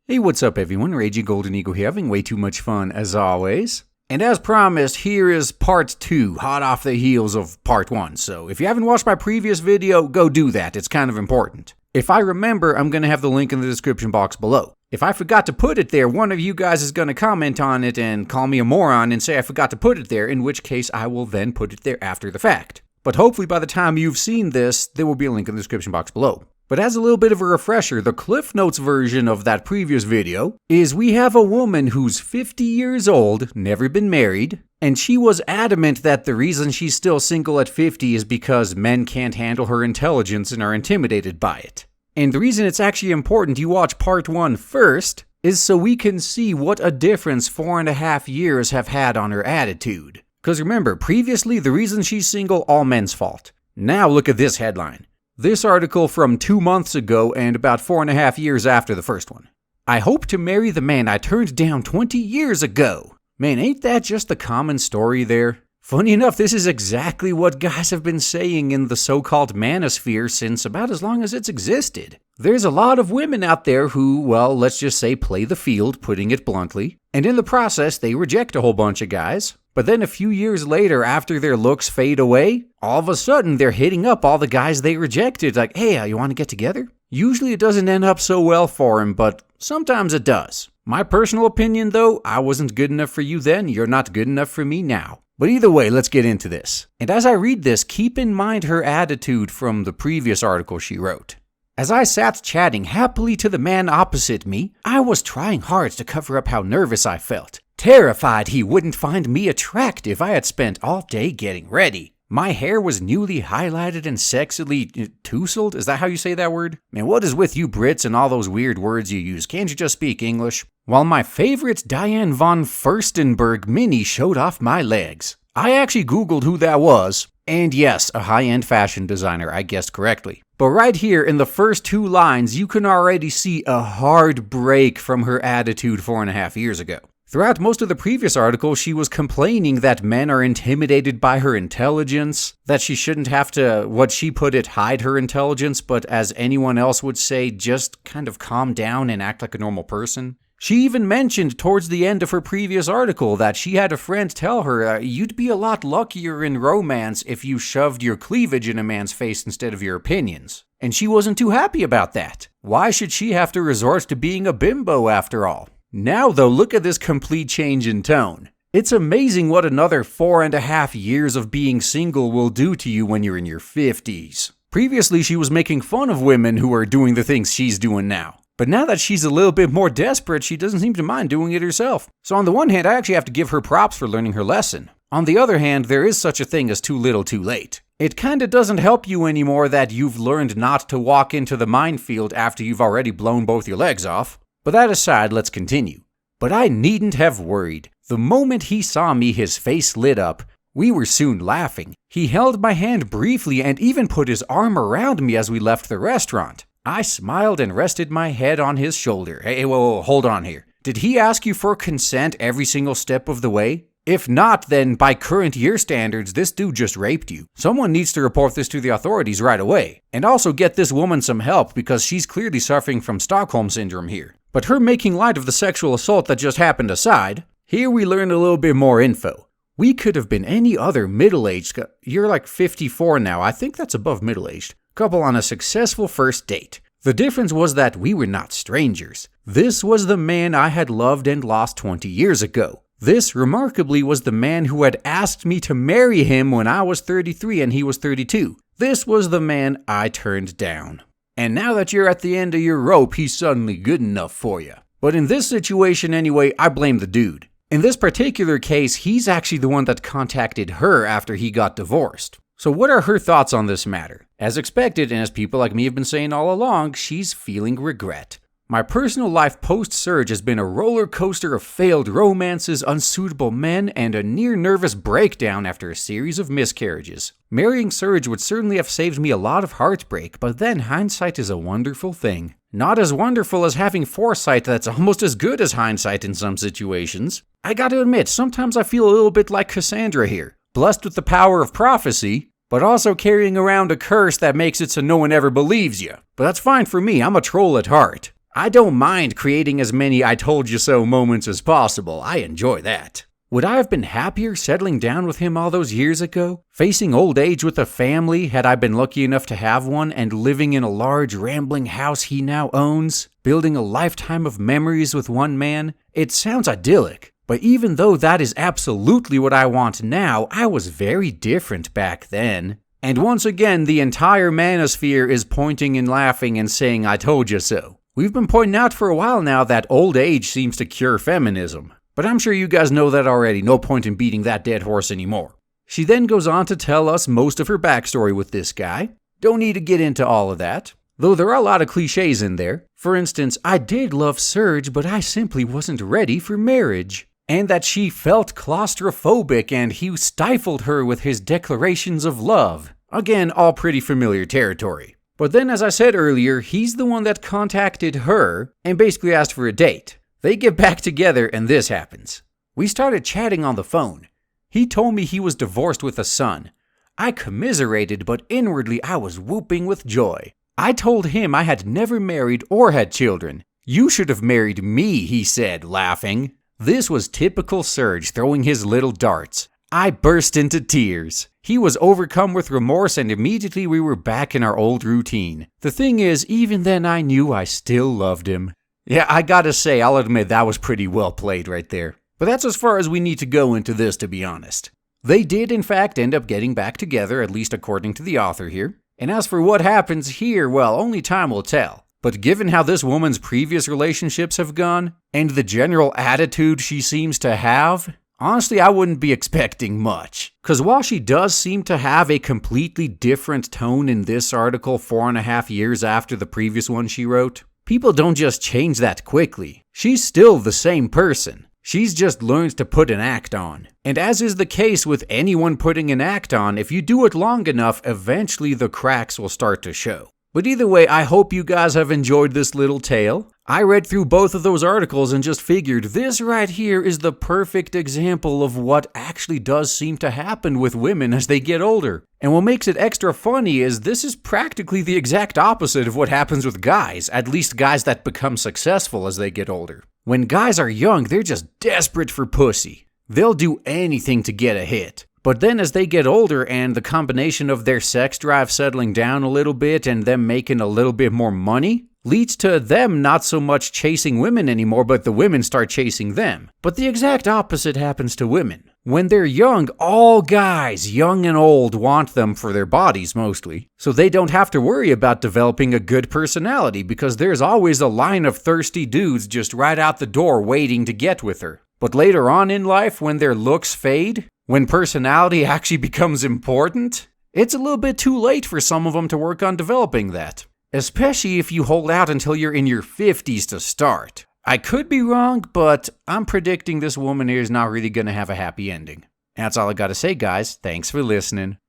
Hey, what's up everyone? Raging Golden Eagle here, having way too much fun as always. And as promised, here is part 2, hot off the heels of part 1. So if you haven't watched my previous video, go do that. It's kind of important. If I remember, I'm going to have the link in the description box below. If I forgot to put it there, one of you guys is going to comment on it and call me a moron and say I forgot to put it there, in which case I will then put it there after the fact. But hopefully by the time you've seen this, there will be a link in the description box below. But as a little bit of a refresher, the Cliff Notes version of that previous video is we have a woman who's 50 years old, never been married, and she was adamant that the reason she's still single at 50 is because men can't handle her intelligence and are intimidated by it. And the reason it's actually important you watch part 1 first is so we can see what a difference 4.5 years have had on her attitude. Because remember, previously the reason she's single, all men's fault. Now look at this headline. This article from 2 months ago and about 4.5 years after the first one. I hope to marry the man I turned down 20 years ago. Man, ain't that just the common story there? Funny enough, this is exactly what guys have been saying in the so-called manosphere since about as long as it's existed. There's a lot of women out there who, well, let's just say play the field, putting it bluntly, and in the process they reject a whole bunch of guys. But then a few years later, after their looks fade away, all of a sudden they're hitting up all the guys they rejected, like, hey, you want to get together? Usually it doesn't end up so well for them, but sometimes it does. My personal opinion though, I wasn't good enough for you then, you're not good enough for me now. But either way, let's get into this. And as I read this, keep in mind her attitude from the previous article she wrote. As I sat chatting happily to the man opposite me, I was trying hard to cover up how nervous I felt. Terrified he wouldn't find me attractive, I had spent all day getting ready. My hair was newly highlighted and sexily tousled? Is that how you say that word? Man, what is with you Brits and all those weird words you use? Can't you just speak English? While my favorite Diane von Furstenberg mini showed off my legs. I actually googled who that was. And yes, a high-end fashion designer, I guessed correctly. But right here in the first 2 lines, you can already see a hard break from her attitude 4.5 years ago. Throughout most of the previous article, she was complaining that men are intimidated by her intelligence, that she shouldn't have to, what she put it, hide her intelligence, but as anyone else would say, just kind of calm down and act like a normal person. She even mentioned towards the end of her previous article that she had a friend tell her, you'd be a lot luckier in romance if you shoved your cleavage in a man's face instead of your opinions. And she wasn't too happy about that. Why should she have to resort to being a bimbo after all? Now though, look at this complete change in tone. It's amazing what another 4.5 years of being single will do to you when you're in your 50s. Previously, she was making fun of women who are doing the things she's doing now. But now that she's a little bit more desperate, she doesn't seem to mind doing it herself. So on the one hand, I actually have to give her props for learning her lesson. On the other hand, there is such a thing as too little too late. It kinda doesn't help you anymore that you've learned not to walk into the minefield after you've already blown both your legs off. But that aside, let's continue. But I needn't have worried. The moment he saw me, his face lit up. We were soon laughing. He held my hand briefly and even put his arm around me as we left the restaurant. I smiled and rested my head on his shoulder. Hey, whoa, hold on here. Did he ask you for consent every single step of the way? If not, then by current year standards, this dude just raped you. Someone needs to report this to the authorities right away. And also get this woman some help because she's clearly suffering from Stockholm Syndrome here. But her making light of the sexual assault that just happened aside, here we learn a little bit more info. We could have been any other middle-aged, you're like 54 now, I think that's above middle-aged, couple on a successful first date. The difference was that we were not strangers. This was the man I had loved and lost 20 years ago. This, remarkably, was the man who had asked me to marry him when I was 33 and he was 32. This was the man I turned down. And now that you're at the end of your rope, he's suddenly good enough for you. But in this situation anyway, I blame the dude. In this particular case, he's actually the one that contacted her after he got divorced. So what are her thoughts on this matter? As expected, and as people like me have been saying all along, she's feeling regret. My personal life post-Serge has been a roller coaster of failed romances, unsuitable men, and a near-nervous breakdown after a series of miscarriages. Marrying Serge would certainly have saved me a lot of heartbreak, but then hindsight is a wonderful thing. Not as wonderful as having foresight that's almost as good as hindsight in some situations. I gotta admit, sometimes I feel a little bit like Cassandra here. Blessed with the power of prophecy, but also carrying around a curse that makes it so no one ever believes you. But that's fine for me, I'm a troll at heart. I don't mind creating as many I told you so moments as possible. I enjoy that. Would I have been happier settling down with him all those years ago? Facing old age with a family, had I been lucky enough to have one, and living in a large, rambling house he now owns? Building a lifetime of memories with one man? It sounds idyllic. But even though that is absolutely what I want now, I was very different back then. And once again, the entire manosphere is pointing and laughing and saying, I told you so. We've been pointing out for a while now that old age seems to cure feminism. But I'm sure you guys know that already, no point in beating that dead horse anymore. She then goes on to tell us most of her backstory with this guy. Don't need to get into all of that, though there are a lot of cliches in there. For instance, I did love Serge, but I simply wasn't ready for marriage. And that she felt claustrophobic and he stifled her with his declarations of love. Again, all pretty familiar territory. But then, as I said earlier, he's the one that contacted her and basically asked for a date. They get back together and this happens. We started chatting on the phone. He told me he was divorced with a son. I commiserated, but inwardly I was whooping with joy. I told him I had never married or had children. You should have married me, he said, laughing. This was typical Serge throwing his little darts. I burst into tears. He was overcome with remorse and immediately we were back in our old routine. The thing is, even then I knew I still loved him. Yeah, I gotta say, I'll admit that was pretty well played right there. But that's as far as we need to go into this, to be honest. They did, in fact, end up getting back together, at least according to the author here. And as for what happens here, well, only time will tell. But given how this woman's previous relationships have gone, and the general attitude she seems to have, honestly, I wouldn't be expecting much. Because while she does seem to have a completely different tone in this article 4.5 years after the previous one she wrote, people don't just change that quickly. She's still the same person. She's just learned to put an act on. And as is the case with anyone putting an act on, if you do it long enough, eventually the cracks will start to show. But either way, I hope you guys have enjoyed this little tale. I read through both of those articles and just figured this right here is the perfect example of what actually does seem to happen with women as they get older. And what makes it extra funny is this is practically the exact opposite of what happens with guys, at least guys that become successful as they get older. When guys are young, they're just desperate for pussy. They'll do anything to get a hit. But then as they get older and the combination of their sex drive settling down a little bit and them making a little bit more money leads to them not so much chasing women anymore, but the women start chasing them. But the exact opposite happens to women. When they're young, all guys, young and old, want them for their bodies mostly. So they don't have to worry about developing a good personality because there's always a line of thirsty dudes just right out the door waiting to get with her. But later on in life, when their looks fade, when personality actually becomes important, it's a little bit too late for some of them to work on developing that. Especially if you hold out until you're in your 50s to start. I could be wrong, but I'm predicting this woman here is not really going to have a happy ending. That's all I gotta say, guys. Thanks for listening.